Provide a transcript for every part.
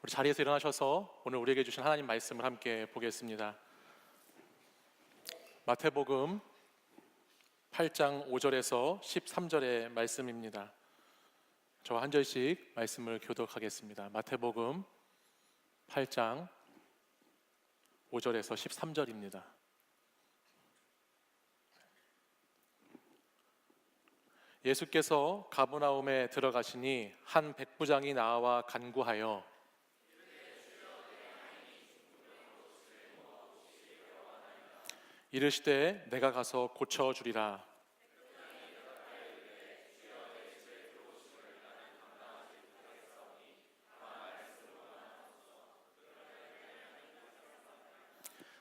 우리 자리에서 일어나셔서 오늘 우리에게 주신 하나님 말씀을 함께 보겠습니다. 마태복음 8장 5절에서 13절의 말씀입니다. 저와 한 절씩 말씀을 교독하겠습니다. 마태복음 8장 5절에서 13절입니다. 예수께서 가버나움에 들어가시니 한 백부장이 나와 간구하여 이르시되 내가 가서 고쳐주리라.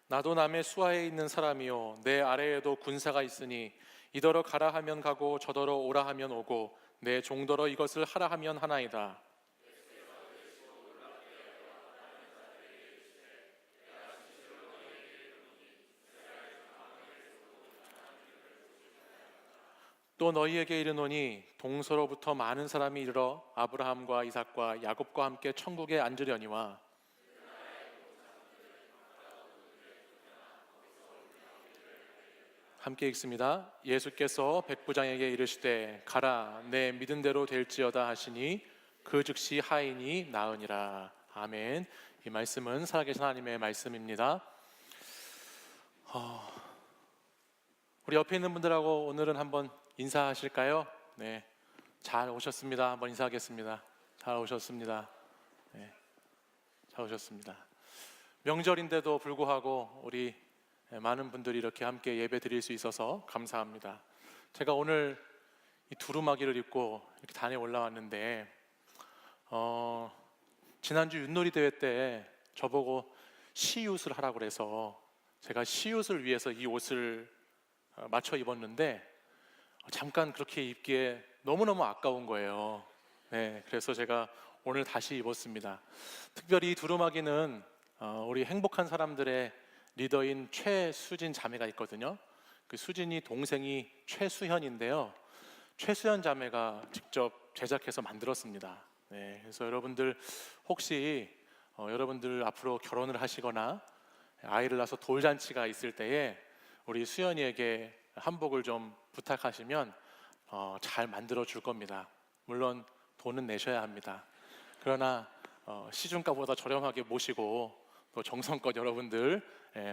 나도 남의 수하에 있는 사람이요 내 아래에도 군사가 있으니 이더러 가라 하면 가고 저더러 오라 하면 오고 내 종더러 이것을 하라 하면 하나이다. 또 너희에게 이르노니 동서로부터 많은 사람이 이르러 아브라함과 이삭과 야곱과 함께 천국에 앉으려니와 함께 읽습니다. 예수께서 백부장에게 이르시되 가라 내 믿은 대로 될지어다 하시니 그 즉시 하인이 나으니라. 아멘. 이 말씀은 살아계신 하나님의 말씀입니다. 우리 옆에 있는 분들하고 오늘은 한번 인사하실까요? 네, 잘 오셨습니다. 한번 인사하겠습니다. 잘 오셨습니다. 네, 잘 오셨습니다. 명절인데도 불구하고 우리 많은 분들이 이렇게 함께 예배 드릴 수 있어서 감사합니다. 제가 오늘 이 두루마기를 입고 이렇게 단에 올라왔는데 지난주 윷놀이 대회 때 저보고 시옷을 하라고 그래서 제가 시옷을 위해서 이 옷을 맞춰 입었는데 잠깐 그렇게 입기에 너무너무 아까운 거예요. 네, 그래서 제가 오늘 다시 입었습니다. 특별히 두루마기는 우리 행복한 사람들의 리더인 최수진 자매가 있거든요. 그 수진이 동생이 최수현인데요. 최수현 자매가 직접 제작해서 만들었습니다. 네, 그래서 여러분들 혹시 여러분들 앞으로 결혼을 하시거나 아이를 낳아서 돌잔치가 있을 때에 우리 수현이에게 한복을 좀 부탁하시면 잘 만들어 줄 겁니다. 물론 돈은 내셔야 합니다. 그러나 시중가보다 저렴하게 모시고 또 정성껏 여러분들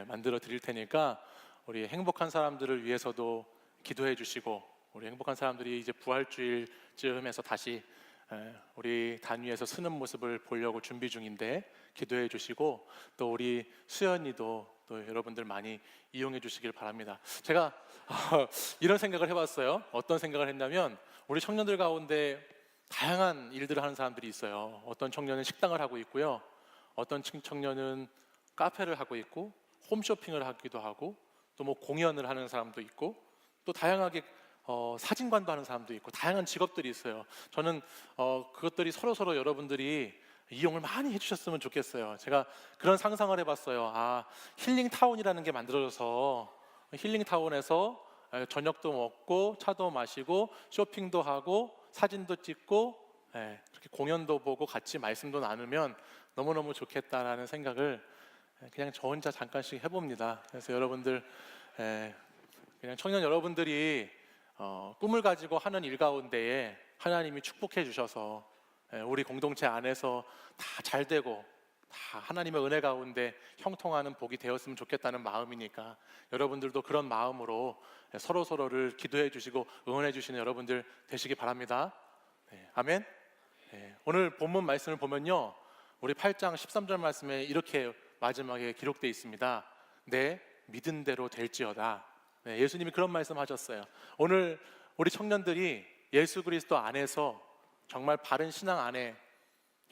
만들어 드릴 테니까 우리 행복한 사람들을 위해서도 기도해 주시고 우리 행복한 사람들이 이제 부활주일쯤에서 다시 우리 단위에서 쓰는 모습을 보려고 준비 중인데 기도해 주시고 또 우리 수연이도 또 여러분들 많이 이용해 주시길 바랍니다. 제가 이런 생각을 해봤어요. 어떤 생각을 했냐면 우리 청년들 가운데 다양한 일들을 하는 사람들이 있어요. 어떤 청년은 식당을 하고 있고요. 어떤 청년은 카페를 하고 있고 홈쇼핑을 하기도 하고 또 뭐 공연을 하는 사람도 있고 또 다양하게 사진관도 하는 사람도 있고 다양한 직업들이 있어요. 저는 그것들이 서로 여러분들이 이용을 많이 해주셨으면 좋겠어요. 제가 그런 상상을 해봤어요. 힐링타운이라는 게 만들어져서 힐링타운에서 저녁도 먹고 차도 마시고 쇼핑도 하고 사진도 찍고 그렇게 공연도 보고 같이 말씀도 나누면 너무너무 좋겠다라는 생각을 그냥 저 혼자 잠깐씩 해봅니다. 그래서 여러분들 그냥 청년 여러분들이 꿈을 가지고 하는 일 가운데에 하나님이 축복해 주셔서 우리 공동체 안에서 다 잘 되고 다 하나님의 은혜 가운데 형통하는 복이 되었으면 좋겠다는 마음이니까 여러분들도 그런 마음으로 서로를 기도해 주시고 응원해 주시는 여러분들 되시기 바랍니다. 아멘. 오늘 본문 말씀을 보면요 우리 8장 13절 말씀에 이렇게 마지막에 기록되어 있습니다. 내 믿은 대로 될지어다. 예수님이 그런 말씀 하셨어요. 오늘 우리 청년들이 예수 그리스도 안에서 정말 바른 신앙 안에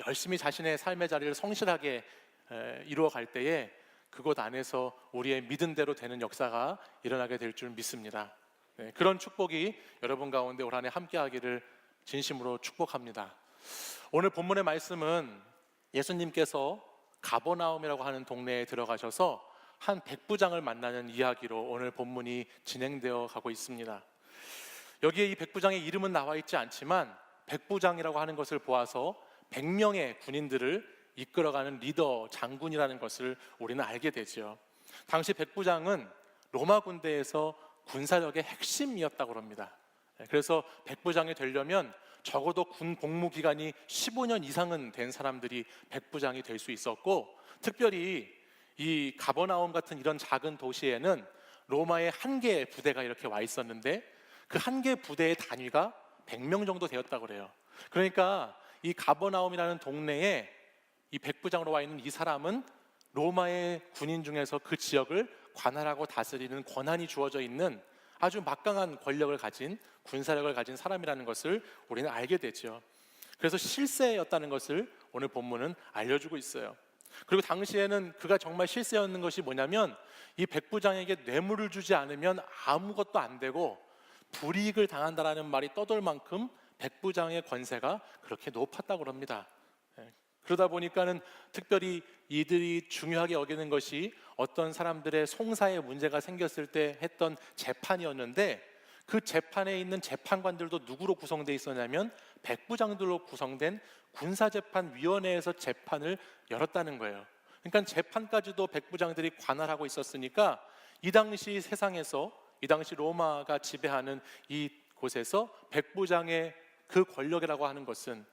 열심히 자신의 삶의 자리를 성실하게 이루어 갈 때에 그곳 안에서 우리의 믿은 대로 되는 역사가 일어나게 될 줄 믿습니다. 그런 축복이 여러분 가운데 올 한 해 함께 하기를 진심으로 축복합니다. 오늘 본문의 말씀은 예수님께서 가버나움이라고 하는 동네에 들어가셔서 한 백부장을 만나는 이야기로 오늘 본문이 진행되어 가고 있습니다. 여기에 이 백부장의 이름은 나와 있지 않지만 백부장이라고 하는 것을 보아서 100명의 군인들을 이끌어가는 리더, 장군이라는 것을 우리는 알게 되죠. 당시 백부장은 로마 군대에서 군사력의 핵심이었다고 합니다. 그래서 백부장이 되려면 적어도 군 복무 기간이 15년 이상은 된 사람들이 백부장이 될 수 있었고, 특별히 이 가버나움 같은 이런 작은 도시에는 로마의 한 개의 부대가 이렇게 와 있었는데, 그 한 개 부대의 단위가 100명 정도 되었다고 그래요. 그러니까 이 가버나움이라는 동네에 이 백부장으로 와 있는 이 사람은 로마의 군인 중에서 그 지역을 관할하고 다스리는 권한이 주어져 있는 아주 막강한 권력을 가진, 군사력을 가진 사람이라는 것을 우리는 알게 되죠. 그래서 실세였다는 것을 오늘 본문은 알려주고 있어요. 그리고 당시에는 그가 정말 실세였는 것이 뭐냐면, 이 백부장에게 뇌물을 주지 않으면 아무것도 안 되고 불이익을 당한다라는 말이 떠돌 만큼 백부장의 권세가 그렇게 높았다고 합니다. 그러다 보니까는 특별히 이들이 중요하게 여기는 것이 어떤 사람들의 송사에 문제가 생겼을 때 했던 재판이었는데, 그 재판에 있는 재판관들도 누구로 구성되어 있었냐면 백부장들로 구성된 군사재판위원회에서 재판을 열었다는 거예요. 그러니까 재판까지도 백부장들이 관할하고 있었으니까 이 당시 세상에서, 이 당시 로마가 지배하는 이 곳에서 백부장의 그 권력이라고 하는 것은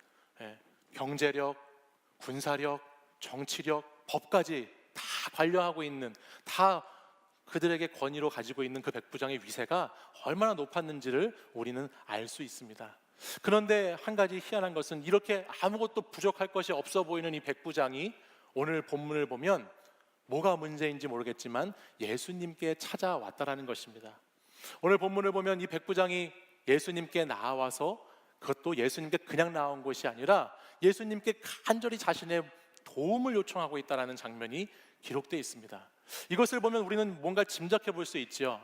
경제력, 군사력, 정치력, 법까지 다 관여하고 있는, 다 그들에게 권위로 가지고 있는 그 백부장의 위세가 얼마나 높았는지를 우리는 알 수 있습니다. 그런데 한 가지 희한한 것은, 이렇게 아무것도 부족할 것이 없어 보이는 이 백부장이 오늘 본문을 보면 뭐가 문제인지 모르겠지만 예수님께 찾아왔다라는 것입니다. 오늘 본문을 보면 이 백부장이 예수님께 나와서, 그것도 예수님께 그냥 나온 것이 아니라 예수님께 간절히 자신의 도움을 요청하고 있다는 장면이 기록되어 있습니다. 이것을 보면 우리는 뭔가 짐작해 볼 수 있죠.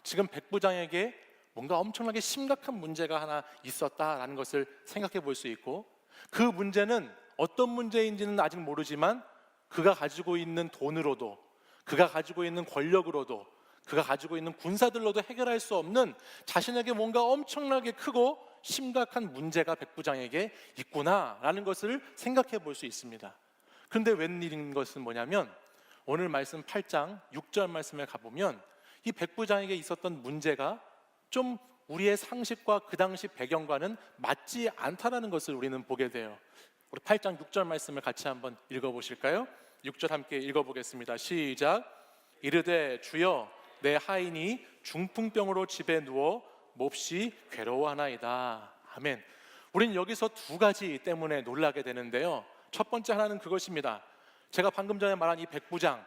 지금 백부장에게 뭔가 엄청나게 심각한 문제가 하나 있었다라는 것을 생각해 볼 수 있고, 그 문제는 어떤 문제인지는 아직 모르지만 그가 가지고 있는 돈으로도, 그가 가지고 있는 권력으로도, 그가 가지고 있는 군사들로도 해결할 수 없는 자신에게 뭔가 엄청나게 크고 심각한 문제가 백부장에게 있구나라는 것을 생각해 볼 수 있습니다. 그런데 웬일인 것은 뭐냐면, 오늘 말씀 8장 6절 말씀에 가보면 이 백부장에게 있었던 문제가 좀 우리의 상식과 그 당시 배경과는 맞지 않다라는 것을 우리는 보게 돼요. 우리 8장 6절 말씀을 같이 한번 읽어보실까요? 6절 함께 읽어보겠습니다. 시작. 이르되 주여 내 하인이 중풍병으로 집에 누워 몹시 괴로워하나이다. 아멘. 우리는 여기서 두 가지 때문에 놀라게 되는데요. 첫 번째 하나는 그것입니다. 제가 방금 전에 말한 이 백부장,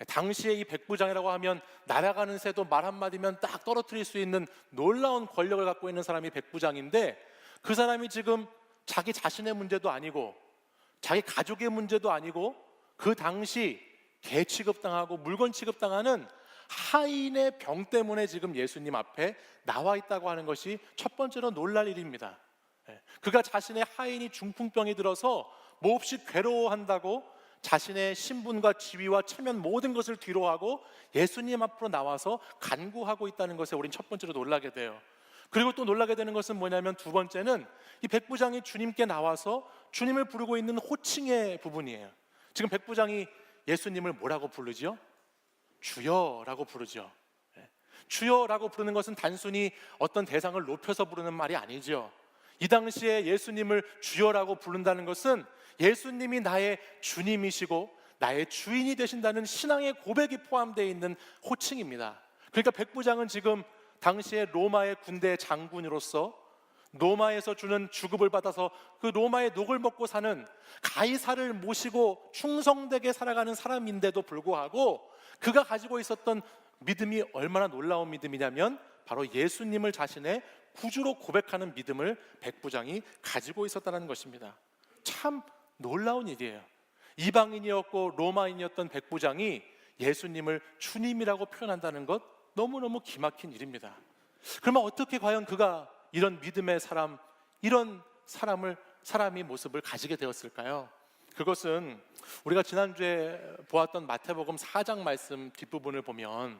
당시에 이 백부장이라고 하면 날아가는 새도 말 한마디면 딱 떨어뜨릴 수 있는 놀라운 권력을 갖고 있는 사람이 백부장인데, 그 사람이 지금 자기 자신의 문제도 아니고 자기 가족의 문제도 아니고 그 당시 개 취급당하고 물건 취급당하는 하인의 병 때문에 지금 예수님 앞에 나와 있다고 하는 것이 첫 번째로 놀랄 일입니다. 그가 자신의 하인이 중풍병이 들어서 몹시 괴로워한다고 자신의 신분과 지위와 체면 모든 것을 뒤로하고 예수님 앞으로 나와서 간구하고 있다는 것에 우린 첫 번째로 놀라게 돼요. 그리고 또 놀라게 되는 것은 뭐냐면, 두 번째는 이 백부장이 주님께 나와서 주님을 부르고 있는 호칭의 부분이에요. 지금 백부장이 예수님을 뭐라고 부르죠? 주여라고 부르죠. 주여라고 부르는 것은 단순히 어떤 대상을 높여서 부르는 말이 아니죠. 이 당시에 예수님을 주여라고 부른다는 것은 예수님이 나의 주님이시고 나의 주인이 되신다는 신앙의 고백이 포함되어 있는 호칭입니다. 그러니까 백부장은 지금 당시에 로마의 군대 장군으로서 로마에서 주는 주급을 받아서 그 로마의 녹을 먹고 사는 가이사를 모시고 충성되게 살아가는 사람인데도 불구하고 그가 가지고 있었던 믿음이 얼마나 놀라운 믿음이냐면 바로 예수님을 자신의 구주로 고백하는 믿음을 백부장이 가지고 있었다는 것입니다. 참 놀라운 일이에요. 이방인이었고 로마인이었던 백부장이 예수님을 주님이라고 표현한다는 것, 너무너무 기막힌 일입니다. 그러면 어떻게 과연 그가 이런 믿음의 사람, 이런 사람이 모습을 가지게 되었을까요? 그것은 우리가 지난주에 보았던 마태복음 4장 말씀 뒷부분을 보면,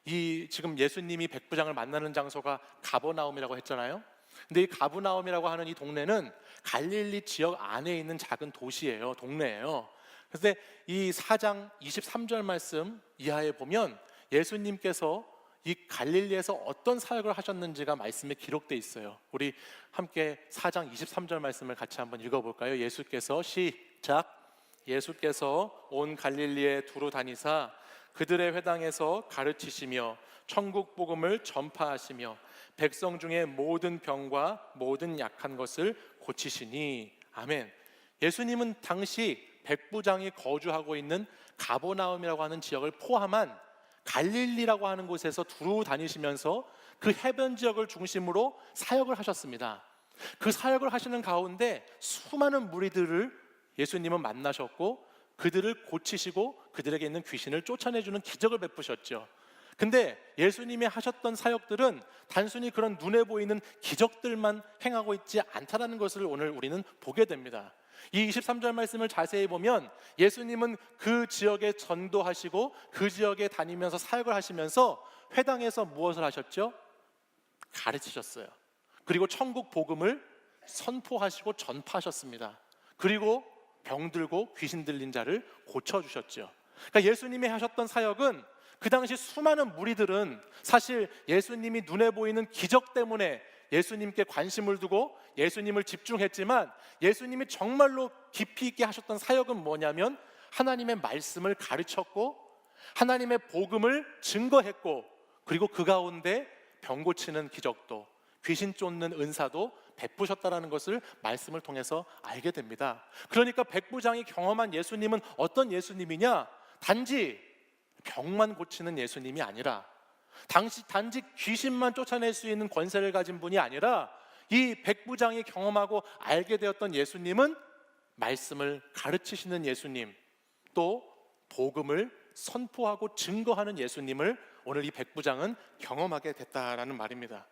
이 지금 예수님이 백부장을 만나는 장소가 가버나움이라고 했잖아요. 근데 이 가브나움이라고 하는 이 동네는 갈릴리 지역 안에 있는 작은 도시예요. 동네예요. 그런데 이 4장 23절 말씀 이하에 보면 예수님께서 이 갈릴리에서 어떤 사역을 하셨는지가 말씀에 기록되어 있어요. 우리 함께 4장 23절 말씀을 같이 한번 읽어볼까요? 예수께서 온 갈릴리에 두루 다니사 그들의 회당에서 가르치시며 천국 복음을 전파하시며 백성 중에 모든 병과 모든 약한 것을 고치시니. 아멘. 예수님은 당시 백부장이 거주하고 있는 가버나움이라고 하는 지역을 포함한 갈릴리라고 하는 곳에서 두루 다니시면서 그 해변 지역을 중심으로 사역을 하셨습니다. 그 사역을 하시는 가운데 수많은 무리들을 예수님은 만나셨고 그들을 고치시고 그들에게 있는 귀신을 쫓아내주는 기적을 베푸셨죠. 근데 예수님이 하셨던 사역들은 단순히 그런 눈에 보이는 기적들만 행하고 있지 않다는 것을 오늘 우리는 보게 됩니다. 이 23절 말씀을 자세히 보면 예수님은 그 지역에 전도하시고 그 지역에 다니면서 사역을 하시면서 회당에서 무엇을 하셨죠? 가르치셨어요. 그리고 천국 복음을 선포하시고 전파하셨습니다. 그리고 병들고 귀신 들린 자를 고쳐주셨죠. 그러니까 예수님이 하셨던 사역은 그 당시 수많은 무리들은 사실 예수님이 눈에 보이는 기적 때문에 예수님께 관심을 두고 예수님을 집중했지만 예수님이 정말로 깊이 있게 하셨던 사역은 뭐냐면 하나님의 말씀을 가르쳤고 하나님의 복음을 증거했고 그리고 그 가운데 병 고치는 기적도 귀신 쫓는 은사도 베푸셨다라는 것을 말씀을 통해서 알게 됩니다. 그러니까 백부장이 경험한 예수님은 어떤 예수님이냐? 단지 병만 고치는 예수님이 아니라 단지 귀신만 쫓아낼 수 있는 권세를 가진 분이 아니라 이 백부장이 경험하고 알게 되었던 예수님은 말씀을 가르치시는 예수님, 또 복음을 선포하고 증거하는 예수님을 오늘 이 백부장은 경험하게 됐다라는 말입니다.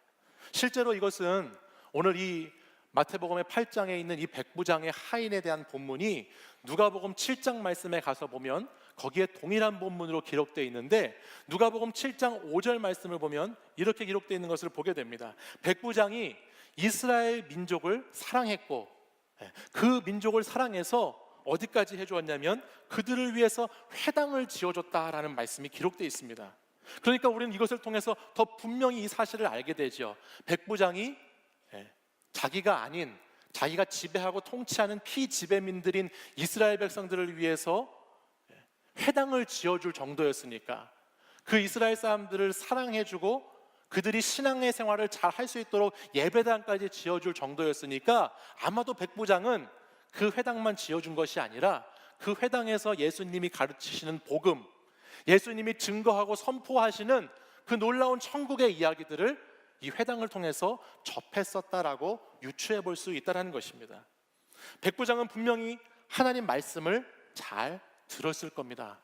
실제로 이것은 오늘 이 마태복음의 8장에 있는 이 백부장의 하인에 대한 본문이 누가복음 7장 말씀에 가서 보면 거기에 동일한 본문으로 기록되어 있는데 누가복음 7장 5절 말씀을 보면 이렇게 기록되어 있는 것을 보게 됩니다. 백부장이 이스라엘 민족을 사랑했고 그 민족을 사랑해서 어디까지 해주었냐면 그들을 위해서 회당을 지어줬다라는 말씀이 기록되어 있습니다. 그러니까 우리는 이것을 통해서 더 분명히 이 사실을 알게 되죠. 백부장이 자기가 아닌 자기가 지배하고 통치하는 피지배민들인 이스라엘 백성들을 위해서 회당을 지어줄 정도였으니까 그 이스라엘 사람들을 사랑해주고 그들이 신앙의 생활을 잘 할 수 있도록 예배당까지 지어줄 정도였으니까 아마도 백부장은 그 회당만 지어준 것이 아니라 그 회당에서 예수님이 가르치시는 복음, 예수님이 증거하고 선포하시는 그 놀라운 천국의 이야기들을 이 회당을 통해서 접했었다라고 유추해 볼 수 있다는 것입니다. 백부장은 분명히 하나님 말씀을 잘 들었을 겁니다.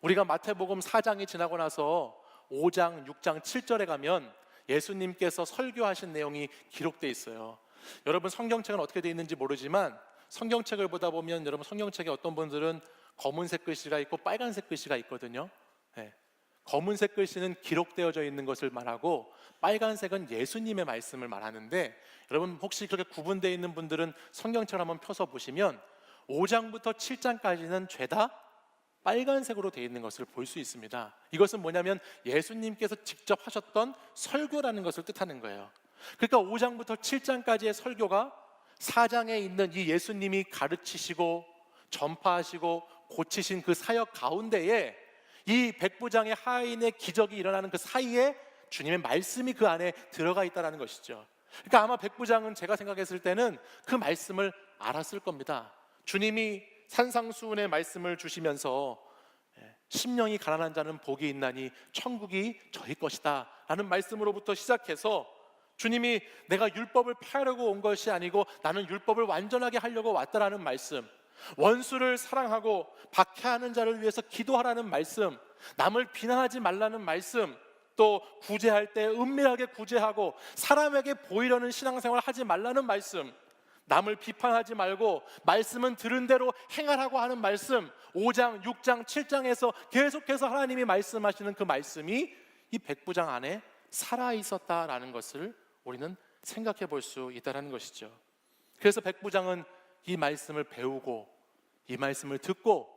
우리가 마태복음 4장이 지나고 나서 5장, 6장, 7절에 가면 예수님께서 설교하신 내용이 기록되어 있어요. 여러분 성경책은 어떻게 되어 있는지 모르지만 성경책을 보다 보면 여러분 성경책에 어떤 분들은 검은색 글씨가 있고 빨간색 글씨가 있거든요. 검은색 글씨는 기록되어져 있는 것을 말하고 빨간색은 예수님의 말씀을 말하는데 여러분 혹시 그렇게 구분되어 있는 분들은 성경책을 한번 펴서 보시면 5장부터 7장까지는 죄다 빨간색으로 되어 있는 것을 볼 수 있습니다. 이것은 뭐냐면 예수님께서 직접 하셨던 설교라는 것을 뜻하는 거예요. 그러니까 5장부터 7장까지의 설교가 4장에 있는 이 예수님이 가르치시고 전파하시고 고치신 그 사역 가운데에 이 백부장의 하인의 기적이 일어나는 그 사이에 주님의 말씀이 그 안에 들어가 있다는 것이죠. 그러니까 아마 백부장은 제가 생각했을 때는 그 말씀을 알았을 겁니다. 주님이 산상수훈의 말씀을 주시면서 심령이 가난한 자는 복이 있나니 천국이 저희 것이다 라는 말씀으로부터 시작해서 주님이 내가 율법을 폐하려고 온 것이 아니고 나는 율법을 완전하게 하려고 왔다라는 말씀, 원수를 사랑하고 박해하는 자를 위해서 기도하라는 말씀, 남을 비난하지 말라는 말씀, 또 구제할 때 은밀하게 구제하고 사람에게 보이려는 신앙생활을 하지 말라는 말씀, 남을 비판하지 말고 말씀은 들은 대로 행하라고 하는 말씀, 5장, 6장, 7장에서 계속해서 하나님이 말씀하시는 그 말씀이 이 백부장 안에 살아있었다라는 것을 우리는 생각해 볼 수 있다는 것이죠. 그래서 백부장은 이 말씀을 배우고 이 말씀을 듣고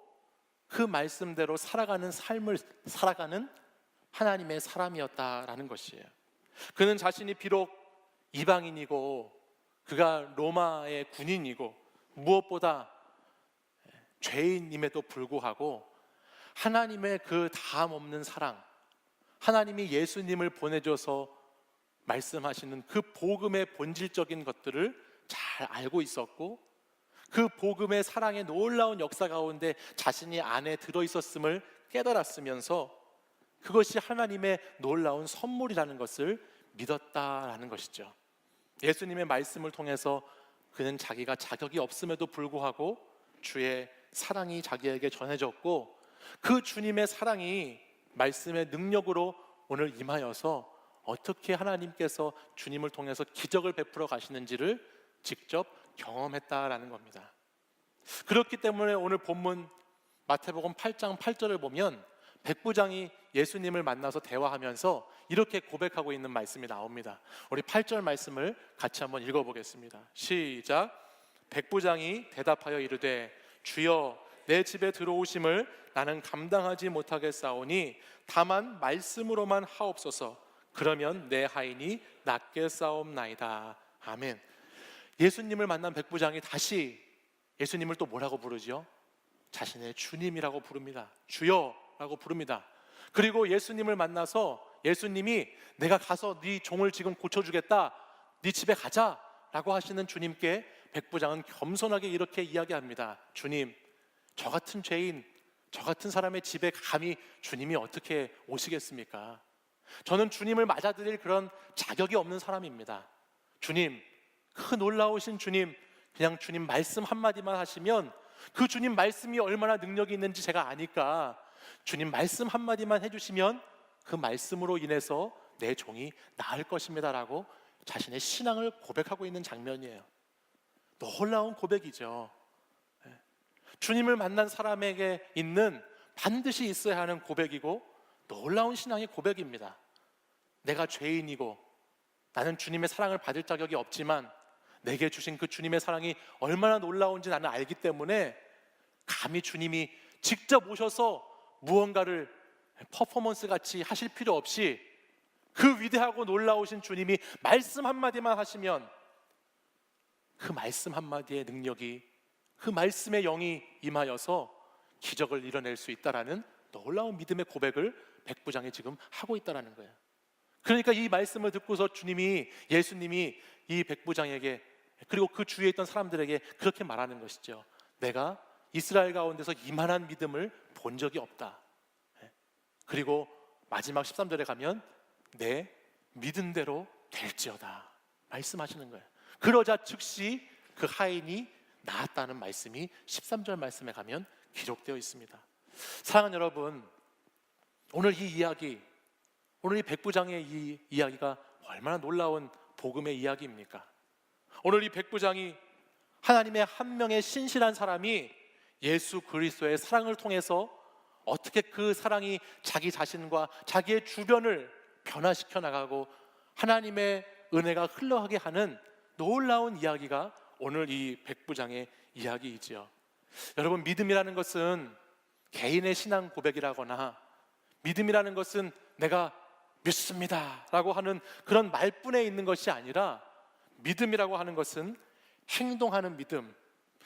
그 말씀대로 살아가는 삶을 살아가는 하나님의 사람이었다라는 것이에요. 그는 자신이 비록 이방인이고 그가 로마의 군인이고 무엇보다 죄인임에도 불구하고 하나님의 그 다함 없는 사랑, 하나님이 예수님을 보내줘서 말씀하시는 그 복음의 본질적인 것들을 잘 알고 있었고 그 복음의 사랑의 놀라운 역사 가운데 자신이 안에 들어있었음을 깨달았으면서 그것이 하나님의 놀라운 선물이라는 것을 믿었다라는 것이죠. 예수님의 말씀을 통해서 그는 자기가 자격이 없음에도 불구하고 주의 사랑이 자기에게 전해졌고 그 주님의 사랑이 말씀의 능력으로 오늘 임하여서 어떻게 하나님께서 주님을 통해서 기적을 베풀어 가시는지를 직접 경험했다라는 겁니다. 그렇기 때문에 오늘 본문 마태복음 8장 8절을 보면 백부장이 예수님을 만나서 대화하면서 이렇게 고백하고 있는 말씀이 나옵니다. 우리 8절 말씀을 같이 한번 읽어보겠습니다. 시작. 백부장이 대답하여 이르되 주여 내 집에 들어오심을 나는 감당하지 못하겠사오니 다만 말씀으로만 하옵소서. 그러면 내 하인이 낫게 싸움나이다. 아멘. 예수님을 만난 백부장이 다시 예수님을 또 뭐라고 부르죠? 자신의 주님이라고 부릅니다. 주여라고 부릅니다. 그리고 예수님을 만나서 예수님이 내가 가서 네 종을 지금 고쳐주겠다, 네 집에 가자라고 하시는 주님께 백부장은 겸손하게 이렇게 이야기합니다. 주님, 저 같은 죄인, 저 같은 사람의 집에 감히 주님이 어떻게 오시겠습니까? 저는 주님을 맞아들일 그런 자격이 없는 사람입니다. 주님, 그 놀라우신 주님, 그냥 주님 말씀 한마디만 하시면 그 주님 말씀이 얼마나 능력이 있는지 제가 아니까 주님 말씀 한마디만 해주시면 그 말씀으로 인해서 내 종이 나을 것입니다 라고 자신의 신앙을 고백하고 있는 장면이에요. 놀라운 고백이죠. 주님을 만난 사람에게 있는 반드시 있어야 하는 고백이고 놀라운 신앙의 고백입니다. 내가 죄인이고 나는 주님의 사랑을 받을 자격이 없지만 내게 주신 그 주님의 사랑이 얼마나 놀라운지 나는 알기 때문에 감히 주님이 직접 오셔서 무언가를 퍼포먼스 같이 하실 필요 없이 그 위대하고 놀라우신 주님이 말씀 한마디만 하시면 그 말씀 한마디의 능력이, 그 말씀의 영이 임하여서 기적을 이뤄낼 수 있다라는 놀라운 믿음의 고백을 백부장이 지금 하고 있다는 거예요. 그러니까 이 말씀을 듣고서 예수님이 이 백부장에게 그리고 그 주위에 있던 사람들에게 그렇게 말하는 것이죠. 내가 이스라엘 가운데서 이만한 믿음을 본 적이 없다. 그리고 마지막 13절에 가면 내 믿은 대로 될지어다 말씀하시는 거예요. 그러자 즉시 그 하인이 나았다는 말씀이 13절 말씀에 가면 기록되어 있습니다. 사랑하는 여러분, 오늘 이 백부장의 이 이야기가 얼마나 놀라운 복음의 이야기입니까? 오늘 이 백부장이 하나님의 한 명의 신실한 사람이 예수 그리스도의 사랑을 통해서 어떻게 그 사랑이 자기 자신과 자기의 주변을 변화시켜 나가고 하나님의 은혜가 흘러가게 하는 놀라운 이야기가 오늘 이 백부장의 이야기이지요. 여러분, 믿음이라는 것은 개인의 신앙 고백이라거나 믿음이라는 것은 내가 믿습니다 라고 하는 그런 말뿐에 있는 것이 아니라 믿음이라고 하는 것은 행동하는 믿음,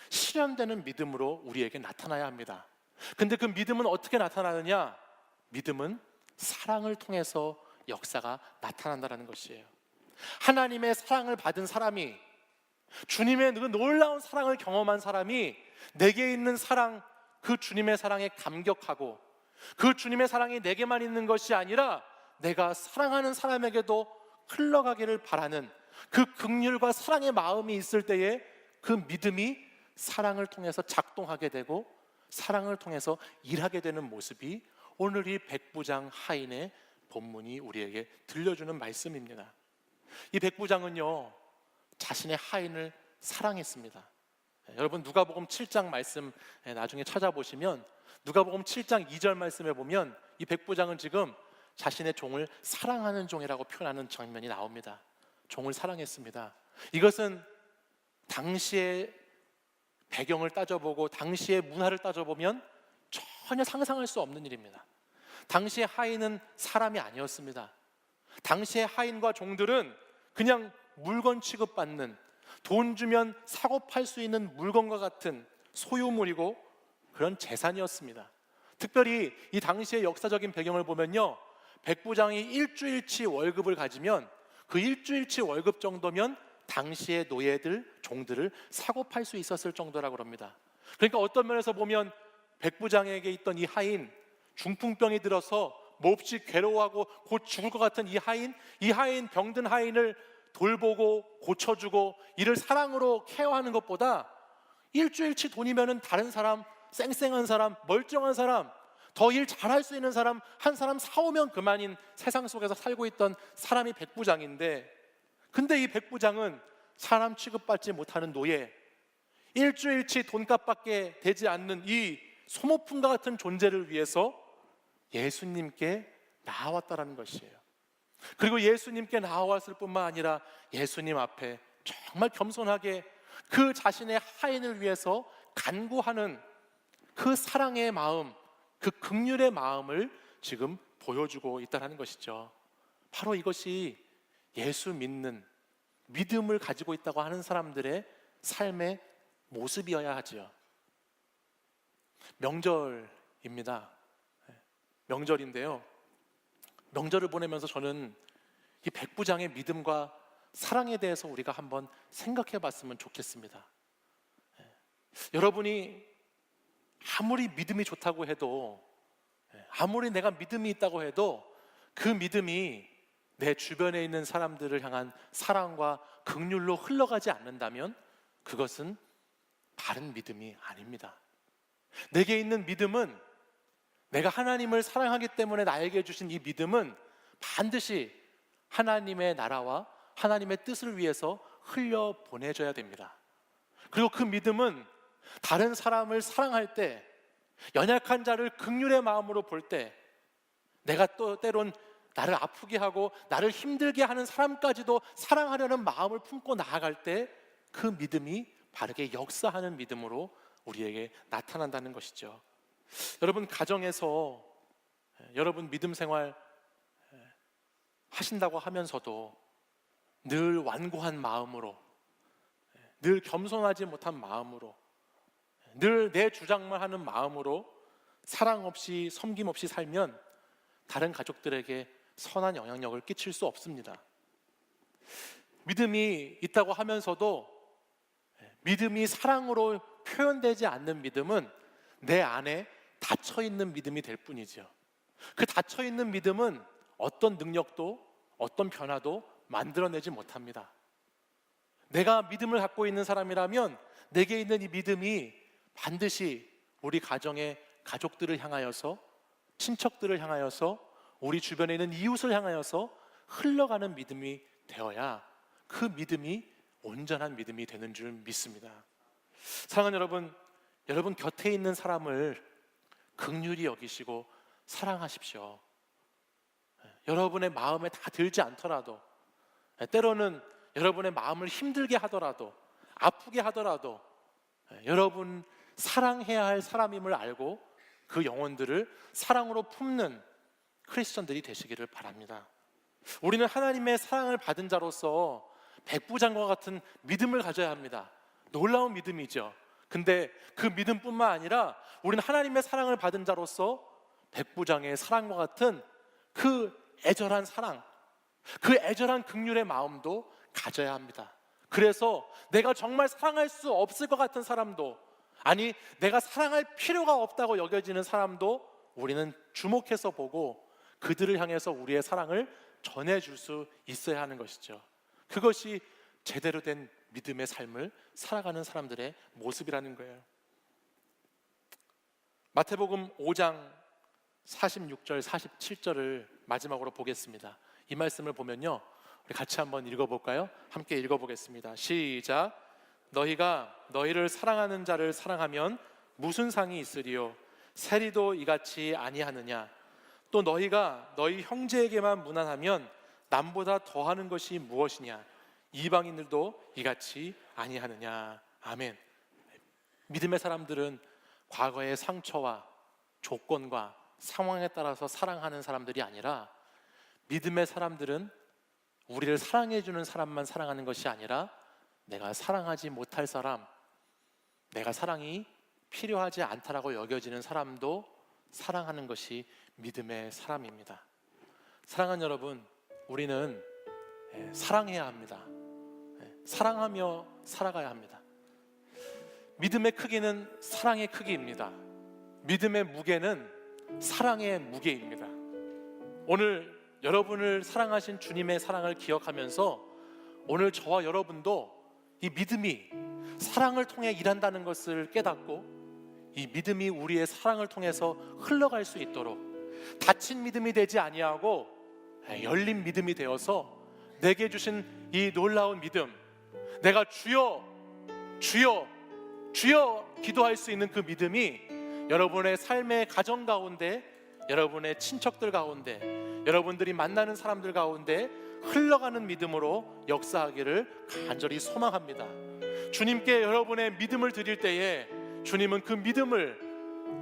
실현되는 믿음으로 우리에게 나타나야 합니다. 근데 그 믿음은 어떻게 나타나느냐? 믿음은 사랑을 통해서 역사가 나타난다는 것이에요. 하나님의 사랑을 받은 사람이, 주님의 그 놀라운 사랑을 경험한 사람이 내게 있는 사랑, 그 주님의 사랑에 감격하고 그 주님의 사랑이 내게만 있는 것이 아니라 내가 사랑하는 사람에게도 흘러가기를 바라는 그 긍휼과 사랑의 마음이 있을 때에 그 믿음이 사랑을 통해서 작동하게 되고 사랑을 통해서 일하게 되는 모습이 오늘 이 백부장 하인의 본문이 우리에게 들려주는 말씀입니다. 이 백부장은요, 자신의 하인을 사랑했습니다. 여러분, 누가복음 7장 말씀 나중에 찾아보시면 누가복음 7장 2절 말씀에 보면 이 백부장은 지금 자신의 종을 사랑하는 종이라고 표현하는 장면이 나옵니다. 종을 사랑했습니다. 이것은 당시의 배경을 따져보고 당시의 문화를 따져보면 전혀 상상할 수 없는 일입니다. 당시의 하인은 사람이 아니었습니다. 당시의 하인과 종들은 그냥 물건 취급받는, 돈 주면 사고 팔 수 있는 물건과 같은 소유물이고 그런 재산이었습니다. 특별히 이 당시의 역사적인 배경을 보면요, 백부장이 일주일치 월급을 가지면 그 일주일치 월급 정도면 당시의 노예들, 종들을 사고 팔 수 있었을 정도라고 합니다. 그러니까 어떤 면에서 보면 백부장에게 있던 이 하인, 중풍병이 들어서 몹시 괴로워하고 곧 죽을 것 같은 이 하인, 병든 하인을 돌보고 고쳐주고 이를 사랑으로 케어하는 것보다 일주일치 돈이면은 다른 사람, 쌩쌩한 사람, 멀쩡한 사람, 더 일 잘할 수 있는 사람 한 사람 사오면 그만인 세상 속에서 살고 있던 사람이 백부장인데, 근데 이 백부장은 사람 취급받지 못하는 노예, 일주일치 돈값밖에 되지 않는 이 소모품과 같은 존재를 위해서 예수님께 나아왔다라는 것이에요. 그리고 예수님께 나아왔을 뿐만 아니라 예수님 앞에 정말 겸손하게 그 자신의 하인을 위해서 간구하는 그 사랑의 마음, 그 긍휼의 마음을 지금 보여주고 있다는 것이죠. 바로 이것이 예수 믿는, 믿음을 가지고 있다고 하는 사람들의 삶의 모습이어야 하지요. 명절입니다. 명절인데요, 명절을 보내면서 저는 이 백부장의 믿음과 사랑에 대해서 우리가 한번 생각해 봤으면 좋겠습니다. 여러분이 아무리 믿음이 좋다고 해도, 아무리 내가 믿음이 있다고 해도 그 믿음이 내 주변에 있는 사람들을 향한 사랑과 긍휼로 흘러가지 않는다면 그것은 바른 믿음이 아닙니다. 내게 있는 믿음은, 내가 하나님을 사랑하기 때문에 나에게 주신 이 믿음은 반드시 하나님의 나라와 하나님의 뜻을 위해서 흘려보내줘야 됩니다. 그리고 그 믿음은 다른 사람을 사랑할 때, 연약한 자를 긍휼의 마음으로 볼 때, 내가 또 때론 나를 아프게 하고 나를 힘들게 하는 사람까지도 사랑하려는 마음을 품고 나아갈 때 그 믿음이 바르게 역사하는 믿음으로 우리에게 나타난다는 것이죠. 여러분, 가정에서 여러분 믿음 생활 하신다고 하면서도 늘 완고한 마음으로, 늘 겸손하지 못한 마음으로, 늘 내 주장만 하는 마음으로 사랑 없이 섬김 없이 살면 다른 가족들에게 선한 영향력을 끼칠 수 없습니다. 믿음이 있다고 하면서도 믿음이 사랑으로 표현되지 않는 믿음은 내 안에 닫혀있는 믿음이 될 뿐이죠. 그 닫혀있는 믿음은 어떤 능력도 어떤 변화도 만들어내지 못합니다. 내가 믿음을 갖고 있는 사람이라면 내게 있는 이 믿음이 반드시 우리 가정의 가족들을 향하여서, 친척들을 향하여서, 우리 주변에 있는 이웃을 향하여서 흘러가는 믿음이 되어야 그 믿음이 온전한 믿음이 되는 줄 믿습니다. 사랑하는 여러분, 여러분 곁에 있는 사람을 긍휼히 여기시고 사랑하십시오. 여러분의 마음에 다 들지 않더라도, 때로는 여러분의 마음을 힘들게 하더라도, 아프게 하더라도 여러분 사랑해야 할 사람임을 알고 그 영혼들을 사랑으로 품는 크리스천들이 되시기를 바랍니다. 우리는 하나님의 사랑을 받은 자로서 백부장과 같은 믿음을 가져야 합니다. 놀라운 믿음이죠. 근데 그 믿음뿐만 아니라 우리는 하나님의 사랑을 받은 자로서 백부장의 사랑과 같은 그 애절한 사랑, 그 애절한 긍휼의 마음도 가져야 합니다. 그래서 내가 정말 사랑할 수 없을 것 같은 사람도, 아니 내가 사랑할 필요가 없다고 여겨지는 사람도 우리는 주목해서 보고 그들을 향해서 우리의 사랑을 전해줄 수 있어야 하는 것이죠. 그것이 제대로 된 믿음의 삶을 살아가는 사람들의 모습이라는 거예요. 마태복음 5장 46절 47절을 마지막으로 보겠습니다. 이 말씀을 보면요, 우리 같이 한번 읽어볼까요? 함께 읽어보겠습니다. 시작. 너희가 너희를 사랑하는 자를 사랑하면 무슨 상이 있으리요? 세리도 이같이 아니하느냐? 또 너희가 너희 형제에게만 무난하면 남보다 더하는 것이 무엇이냐? 이방인들도 이같이 아니하느냐. 아멘. 믿음의 사람들은 과거의 상처와 조건과 상황에 따라서 사랑하는 사람들이 아니라, 믿음의 사람들은 우리를 사랑해 주는 사람만 사랑하는 것이 아니라 내가 사랑하지 못할 사람, 내가 사랑이 필요하지 않다라고 여겨지는 사람도 사랑하는 것이 믿음의 사람입니다. 사랑하는 여러분, 우리는 사랑해야 합니다. 사랑하며 살아가야 합니다. 믿음의 크기는 사랑의 크기입니다. 믿음의 무게는 사랑의 무게입니다. 오늘 여러분을 사랑하신 주님의 사랑을 기억하면서 오늘 저와 여러분도 이 믿음이 사랑을 통해 일한다는 것을 깨닫고, 이 믿음이 우리의 사랑을 통해서 흘러갈 수 있도록 닫힌 믿음이 되지 아니하고 열린 믿음이 되어서 내게 주신 이 놀라운 믿음, 내가 주여 주여 주여 기도할 수 있는 그 믿음이 여러분의 삶의 가정 가운데, 여러분의 친척들 가운데, 여러분들이 만나는 사람들 가운데 흘러가는 믿음으로 역사하기를 간절히 소망합니다. 주님께 여러분의 믿음을 드릴 때에 주님은 그 믿음을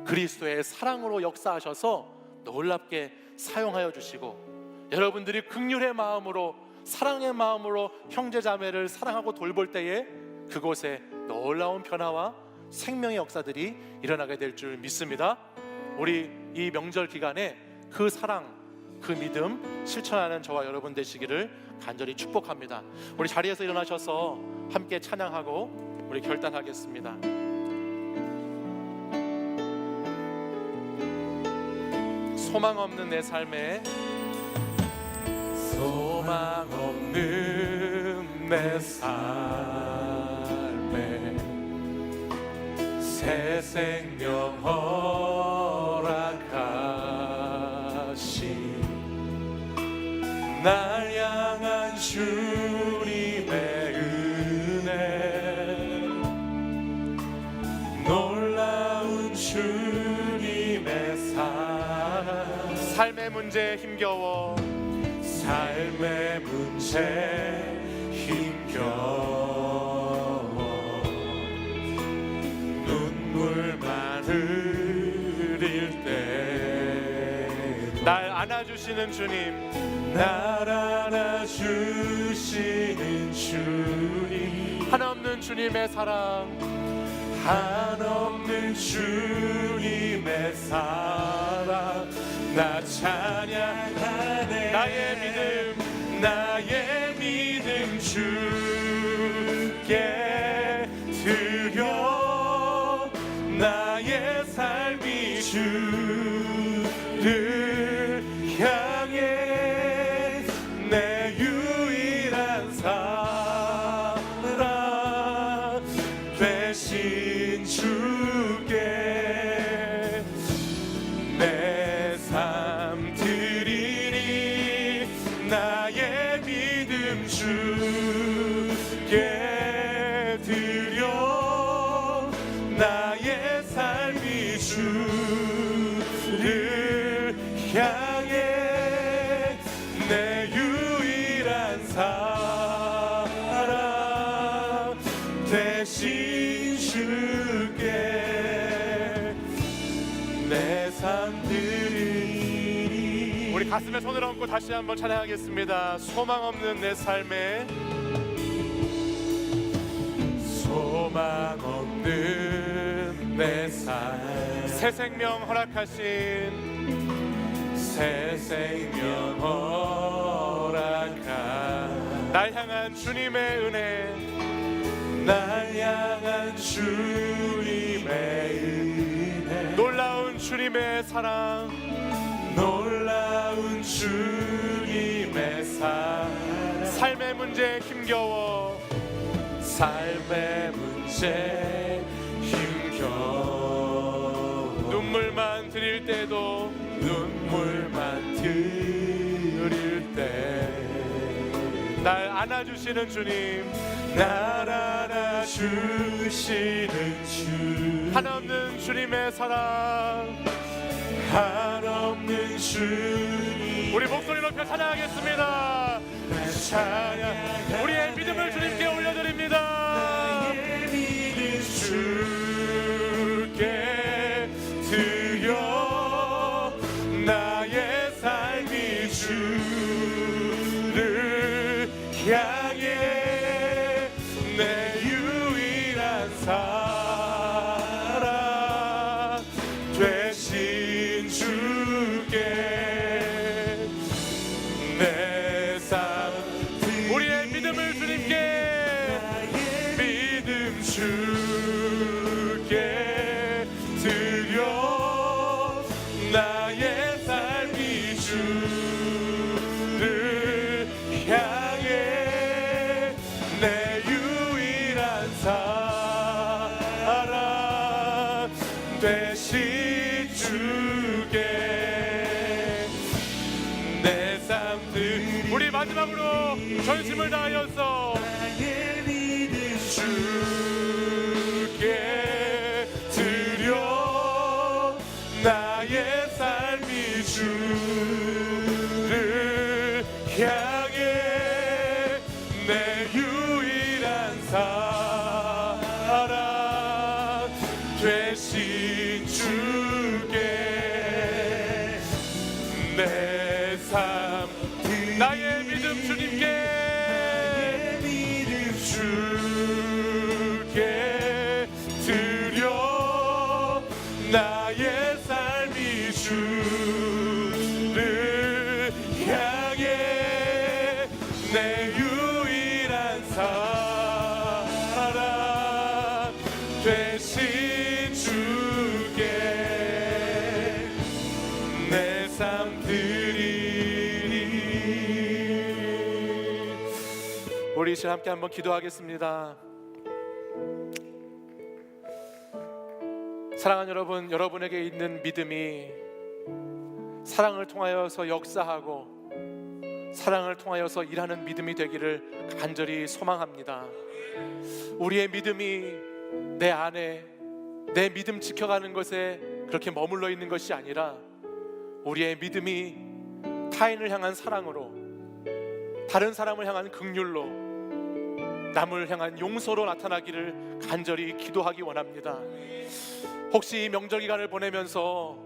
그리스도의 사랑으로 역사하셔서 놀랍게 사용하여 주시고, 여러분들이 긍휼의 마음으로, 사랑의 마음으로 형제자매를 사랑하고 돌볼 때에 그곳에 놀라운 변화와 생명의 역사들이 일어나게 될 줄 믿습니다. 우리 이 명절 기간에 그 사랑, 그 믿음 실천하는 저와 여러분 되시기를 간절히 축복합니다. 우리 자리에서 일어나셔서 함께 찬양하고 우리 결단하겠습니다. 소망 없는 내 삶에, 소망 없는 내 삶에 새 생명 허락하신 날 향한 주님의 은혜, 놀라운 주님의 사랑. 삶의 문제에 힘겨워, 삶의 문제에 힘겨워 눈물만 흘릴 때 날 안아주시는 주님, 날 안아주시는 주님, 한없는 주님의 사랑, 한없는 주님의 사랑 나 찬양하네. 나의 믿음 주께 드려, 나의 삶이 주를 향해 내 유일한 사랑 되신 주께 내 삶 드리니, 나의 믿음 주께 드려, 나의 삶이 주를 향해 내 유일한 사랑 되신 주께 내 삶 드리니. 우리 가슴에 손을 얹고 다시 한번 찬양하겠습니다. 소망 없는 내 삶에, 소망 없는 내 삶, 새 생명 허락하신, 새 생명 허락한 날 향한 주님의 은혜, 날 향한 주님의 은혜, 놀라운 주님의 사랑, 놀라운 주님의 사랑. 삶의 문제에 힘겨워, 삶의 문제에 힘겨워 눈물만 드릴 때도, 눈물만 드릴 때 날 안아주시는 주님, 날 안아주시는 주, 한없는 주님의 사랑, 한없는 주님. 우리 목소리 높여 찬양하겠습니다. 찬양. 우리의 믿음을 주님께 올려드립니다. 주께 드려 나의 삶이 주를 향해 내 유일한 사랑 되신 주께 내 삶. 우리의 믿음을 주님께, 믿음 주께 드려 나의 삶이 주를 향해 내 유일한 사랑 되신 주께 내 삶. 우리 마지막으로 전심을 다하여서 주께 드려 나의 삶이 주를 향해 내 유일한 사랑 되신 주께 내 삶. 나의 믿음 주님께, 주께 드려 나의 삶이 주를 향해 내 유일한 사랑 되신 주께 내 삶 드리리. 우리 이제 함께 한번 기도하겠습니다. 사랑하는 여러분, 여러분에게 있는 믿음이 사랑을 통하여서 역사하고 사랑을 통하여서 일하는 믿음이 되기를 간절히 소망합니다. 우리의 믿음이 내 안에 내 믿음 지켜가는 것에 그렇게 머물러 있는 것이 아니라 우리의 믿음이 타인을 향한 사랑으로, 다른 사람을 향한 긍휼로, 남을 향한 용서로 나타나기를 간절히 기도하기 원합니다. 혹시 이 명절 기간을 보내면서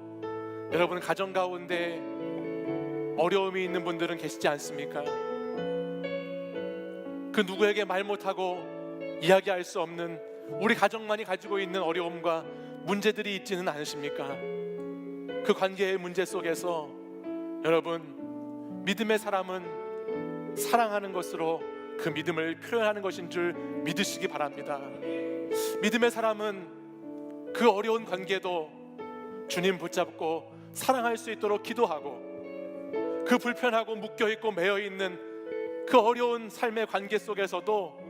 여러분 가정 가운데 어려움이 있는 분들은 계시지 않습니까? 그 누구에게 말 못하고 이야기할 수 없는 우리 가정만이 가지고 있는 어려움과 문제들이 있지는 않으십니까? 그 관계의 문제 속에서 여러분, 믿음의 사람은 사랑하는 것으로 그 믿음을 표현하는 것인 줄 믿으시기 바랍니다. 믿음의 사람은 그 어려운 관계도 주님 붙잡고 사랑할 수 있도록 기도하고, 그 불편하고 묶여있고 매여있는 그 어려운 삶의 관계 속에서도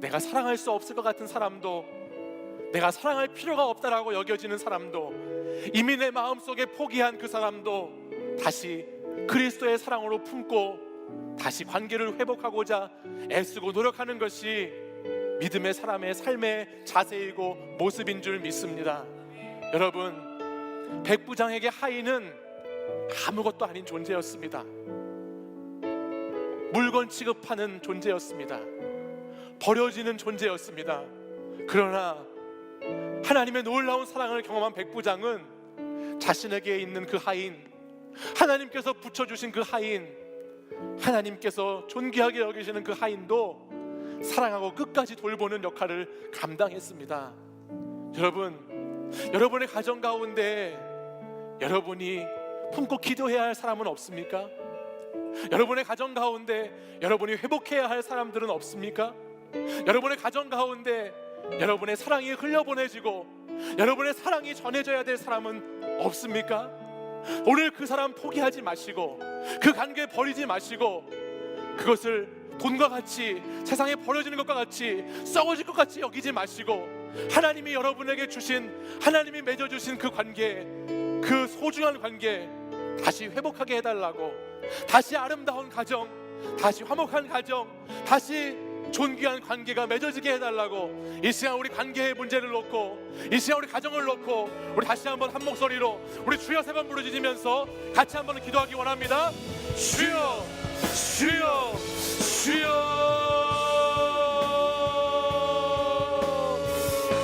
내가 사랑할 수 없을 것 같은 사람도, 내가 사랑할 필요가 없다라고 여겨지는 사람도, 이미 내 마음속에 포기한 그 사람도 다시 그리스도의 사랑으로 품고 다시 관계를 회복하고자 애쓰고 노력하는 것이 믿음의 사람의 삶의 자세이고 모습인 줄 믿습니다. 여러분, 백부장에게 하인은 아무것도 아닌 존재였습니다. 물건 취급하는 존재였습니다. 버려지는 존재였습니다. 그러나 하나님의 놀라운 사랑을 경험한 백부장은 자신에게 있는 그 하인, 하나님께서 붙여주신 그 하인, 하나님께서 존귀하게 여기시는 그 하인도 사랑하고 끝까지 돌보는 역할을 감당했습니다. 여러분, 여러분의 가정 가운데 여러분이 품고 기도해야 할 사람은 없습니까? 여러분의 가정 가운데 여러분이 회복해야 할 사람들은 없습니까? 여러분의 가정 가운데 여러분의 사랑이 흘려보내지고 여러분의 사랑이 전해져야 될 사람은 없습니까? 오늘 그 사람 포기하지 마시고, 그 관계 버리지 마시고, 그것을 돈과 같이, 세상에 버려지는 것과 같이, 썩어질 것 같이 여기지 마시고, 하나님이 여러분에게 주신, 하나님이 맺어주신 그 관계, 그 소중한 관계 다시 회복하게 해달라고, 다시 아름다운 가정, 다시 화목한 가정, 다시 존귀한 관계가 맺어지게 해달라고, 이 시간 우리 관계의 문제를 놓고, 이 시간 우리 가정을 놓고, 우리 다시 한번 한 목소리로 우리 주여 세 번 부르짖으면서 같이 한번 기도하기 원합니다. 주여, 주여, 주여.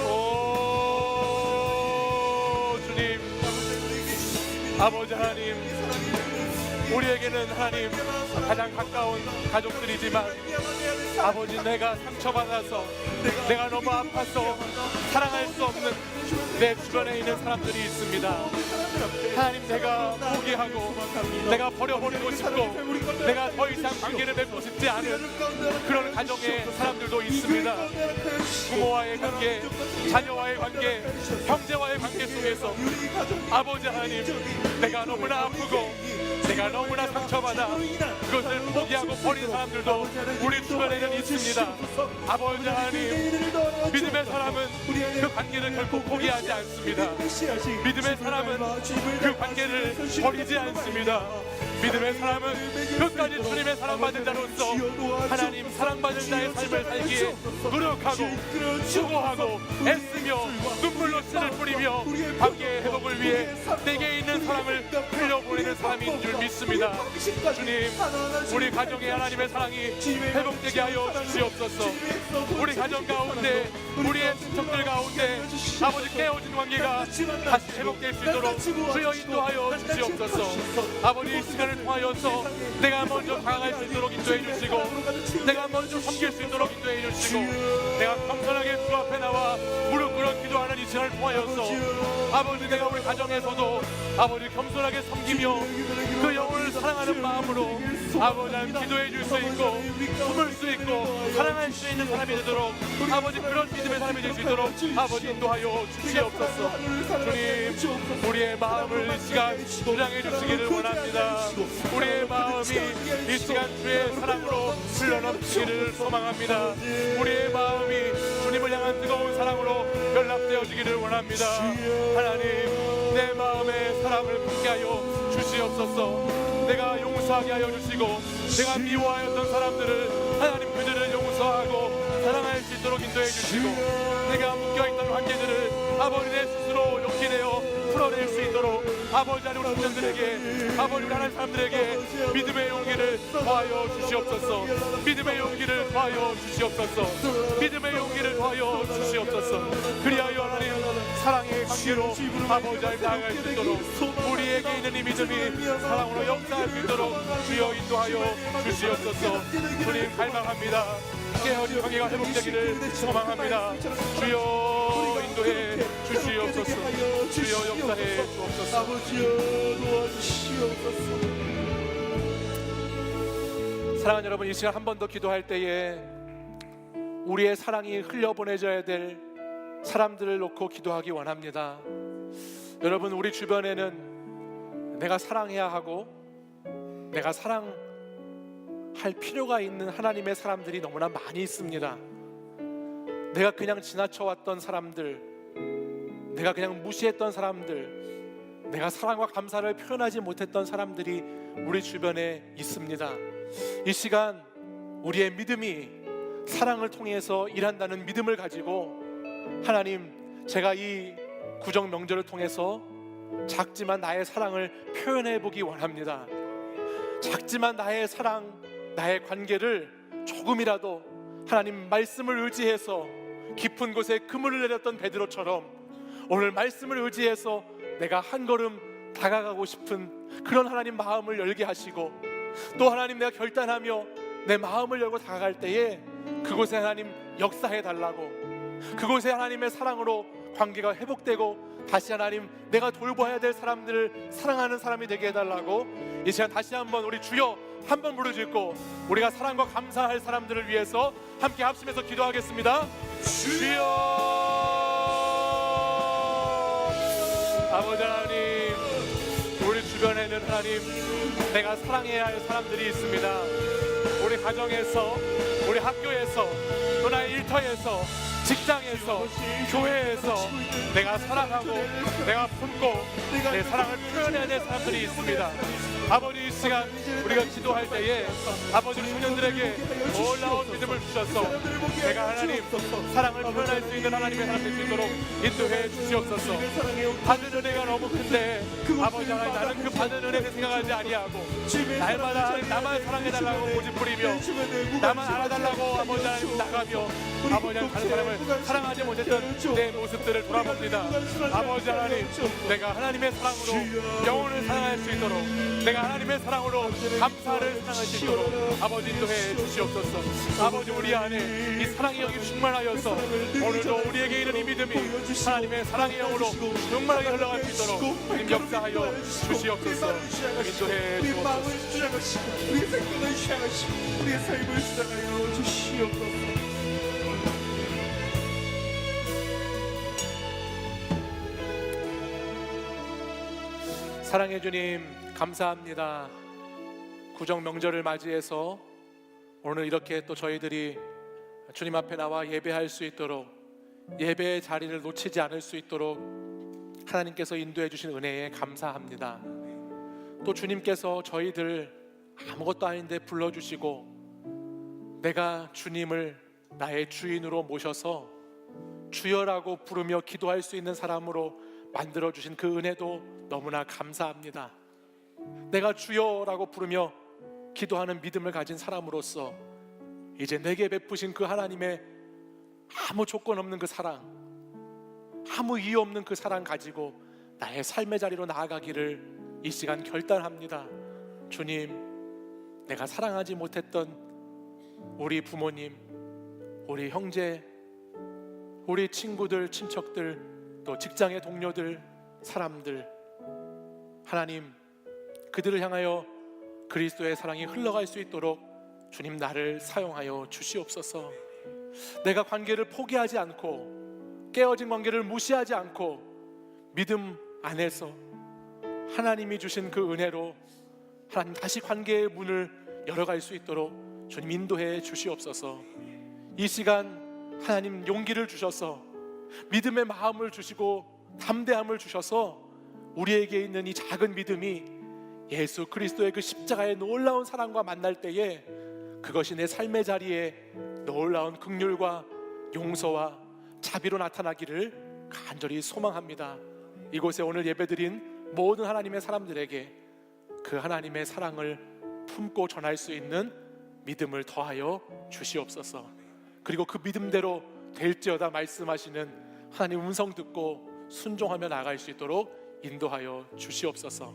오 주님, 아버지 하나님, 우리에게는 하나님 가장 가까운 가족들이지만 아버지, 내가 상처받아서, 내가 너무 아파서 사랑할 수 없는 내 주변에 있는 사람들이 있습니다. 하나님, 내가 포기하고 내가 버려버리고 싶고 내가 더 이상 관계를 맺고 싶지 않은 그런 가정의 사람들도 있습니다. 부모와의 관계, 자녀와의 관계, 형제와의 관계 속에서 아버지 하나님, 내가 너무나 아프고 내가 너무나 상처받아 그것을 포기하고 버린 사람들도 우리 주변에는 있습니다. 아버지 하나님, 믿음의 사람은 그 관계를 결코 포기하지 않습니다. 믿음의 사람은 그 관계를 버리지 않습니다. 믿음의 사람은 끝까지 주님의 사랑받은 자로서 하나님 사랑받은 자의 삶을 살기에 노력하고 수고하고 애쓰며 눈물로 씨를 뿌리며 관계의 회복을 위해 내게 있는 사랑을 흘려보내는 사람인 줄 믿습니다. 주님, 우리 가정에 하나님의 사랑이 회복되게 하여 주시옵소서. 우리 가정 가운데, 우리의 친척들 가운데 아버지 깨어진 관계가 다시 회복될 수 있도록 주여 인도하여 주시옵소서. 아버지, 이 시간을 통하여서 내가 먼저 강할 수 있도록 인도해 주시고 내가 먼저 섬길 수 있도록 인도해 주시고 내가 겸손하게 주 앞에 나와 무릎 꿇어 기도하는 이 시간을 통하여서 아버지, 내가 우리 가정에서도 아버지 겸손하게 섬기며 그 영혼을 사랑하는 마음으로 아버지 하나님 기도해 줄 수 있고 품을 수 있고 사랑할 수 있는 사람이 되도록 아버지, 그런 믿음의 사람이 될 수 있도록 아버지 인도하여 주시옵소서. 주님, 우리의 마음을 이 시간 주장해 주시기를 원합니다. 우리의 마음이 이 시간 주의 사랑으로 흘러넘치기를 소망합니다. 우리의 마음이 주님을 향한 뜨거운 사랑으로 연락되어지기를 원합니다. 하나님, 내 마음의 사랑을 품게 하여 주시옵소서. 내가 용서하게 하여 주시고 내가 미워하였던 사람들을 하나님 그들을 용서하고 사랑할 수 있도록 인도해 주시고 내가 묶여있던 관계들을 아버지 내 스스로 용기 내어 풀어낼 수 있도록 아버지 하나님 우리 분들에게 아버지 하나님 사람들에게 믿음의 용기를 더하여 주시옵소서. 믿음의 용기를 더하여 주시옵소서. 믿음의 용기를 더하여 주시옵소서. 그리하여 하나님 사랑의 관계로 아버지 하나님 나아갈 수 있도록 우리에게 있는 이 믿음이 사랑으로 역사할 수 있도록 주여 인도하여 주시옵소서. 주님 갈망합니다. 깨어진 관계가 회복되기를 소망합니다. 주여 인도해 주시옵소서. 주여 역사해 주옵소서. 아버지여 도와주시옵소서. 사랑하는 여러분, 이 시간 한 번 더 기도할 때에 우리의 사랑이 흘려보내져야 될 사람들을 놓고 기도하기 원합니다. 여러분, 우리 주변에는 내가 사랑해야 하고 내가 사랑할 필요가 있는 하나님의 사람들이 너무나 많이 있습니다. 내가 그냥 지나쳐왔던 사람들, 내가 그냥 무시했던 사람들, 내가 사랑과 감사를 표현하지 못했던 사람들이 우리 주변에 있습니다. 이 시간 우리의 믿음이 사랑을 통해서 일한다는 믿음을 가지고 하나님, 제가 이 구정 명절을 통해서 작지만 나의 사랑을 표현해 보기 원합니다. 작지만 나의 사랑, 나의 관계를 조금이라도 하나님 말씀을 의지해서 깊은 곳에 그물을 내렸던 베드로처럼 오늘 말씀을 의지해서 내가 한 걸음 다가가고 싶은 그런 하나님 마음을 열게 하시고, 또 하나님 내가 결단하며 내 마음을 열고 다가갈 때에 그곳에 하나님 역사해 달라고, 그곳에 하나님의 사랑으로 관계가 회복되고 다시 하나님 내가 돌봐야 될 사람들을 사랑하는 사람이 되게 해달라고 이 시간 다시 한번 우리 주여 한번 부르짖고 우리가 사랑과 감사할 사람들을 위해서 함께 합심해서 기도하겠습니다. 주여. 아버지 하나님, 우리 주변에는 하나님 내가 사랑해야 할 사람들이 있습니다. 우리 가정에서, 우리 학교에서, 또 나의 일터에서, 직장에서, 교회에서 내가 사랑하고 내가 품고 내 사랑을 표현해야 될 사람들이 있습니다. 아버지, 이 시간 우리가 기도할 때에 아버지 청년들에게 놀라운 믿음을 주셔서 내가 하나님 사랑을 표현할 수 있는 하나님의 사람 될 수 있도록 인도해 주시옵소서. 받은 은혜가 너무 큰데 아버지 하나님, 나는 그 받은 은혜를 생각하지 아니하고 날마다 나만 사랑해달라고 고집부리며 나만 알아달라고 아버지 하나님 나가며 아버지 하나님 다른 사람을 사랑하지 못했던 내 모습들을 돌아봅니다. 아버지 하나님, 내가 하나님의 사랑으로 영혼을 사랑할 수 있도록, 내가 하나님의 사랑으로 감사를 사랑할 수 있도록 아버지 인도해 주시옵소서. 아버지, 우리 안에 이 사랑의 영이 충만하여서 오늘도 우리에게 있는 이 믿음이 하나님의 사랑의 영으로 충만하게 흘러갈 수 있도록 주님 역사하여 주시옵소서. 인도해 우리 주옵소서. 마음을 주장하시고 우리의 생명을 향하시고 우리의 삶을 주장하여 주시옵소서. 사랑해 주님, 감사합니다. 구정 명절을 맞이해서 오늘 이렇게 또 저희들이 주님 앞에 나와 예배할 수 있도록, 예배의 자리를 놓치지 않을 수 있도록 하나님께서 인도해 주신 은혜에 감사합니다. 또 주님께서 저희들 아무것도 아닌데 불러주시고 내가 주님을 나의 주인으로 모셔서 주여라고 부르며 기도할 수 있는 사람으로 만들어주신 그 은혜도 너무나 감사합니다. 내가 주여라고 부르며 기도하는 믿음을 가진 사람으로서 이제 내게 베푸신 그 하나님의 아무 조건 없는 그 사랑, 아무 이유 없는 그 사랑 가지고 나의 삶의 자리로 나아가기를 이 시간 결단합니다. 주님, 내가 사랑하지 못했던 우리 부모님, 우리 형제, 우리 친구들, 친척들, 또 직장의 동료들, 사람들, 하나님, 그들을 향하여 그리스도의 사랑이 흘러갈 수 있도록 주님 나를 사용하여 주시옵소서. 내가 관계를 포기하지 않고 깨어진 관계를 무시하지 않고 믿음 안에서 하나님이 주신 그 은혜로 하나님 다시 관계의 문을 열어갈 수 있도록 주님 인도해 주시옵소서. 이 시간 하나님 용기를 주셔서 믿음의 마음을 주시고 담대함을 주셔서 우리에게 있는 이 작은 믿음이 예수 그리스도의 그 십자가의 놀라운 사랑과 만날 때에 그것이 내 삶의 자리에 놀라운 긍휼과 용서와 자비로 나타나기를 간절히 소망합니다. 이곳에 오늘 예배드린 모든 하나님의 사람들에게 그 하나님의 사랑을 품고 전할 수 있는 믿음을 더하여 주시옵소서. 그리고 그 믿음대로 될지어다 말씀하시는 하나님 음성 듣고 순종하며 나아갈 수 있도록 인도하여 주시옵소서.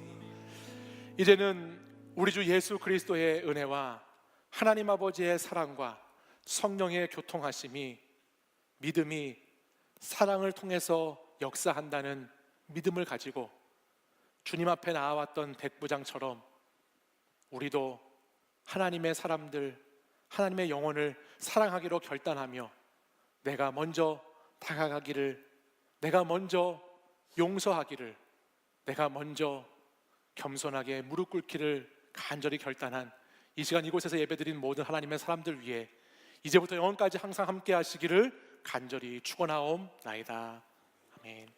이제는 우리 주 예수 그리스도의 은혜와 하나님 아버지의 사랑과 성령의 교통하심이, 믿음이 사랑을 통해서 역사한다는 믿음을 가지고 주님 앞에 나아왔던 백부장처럼 우리도 하나님의 사람들, 하나님의 영혼을 사랑하기로 결단하며 내가 먼저 다가가기를, 내가 먼저 용서하기를, 내가 먼저 겸손하게 무릎 꿇기를 간절히 결단한 이 시간 이곳에서 예배드린 모든 하나님의 사람들 위해 이제부터 영원까지 항상 함께 하시기를 간절히 축원하옵나이다. 아멘.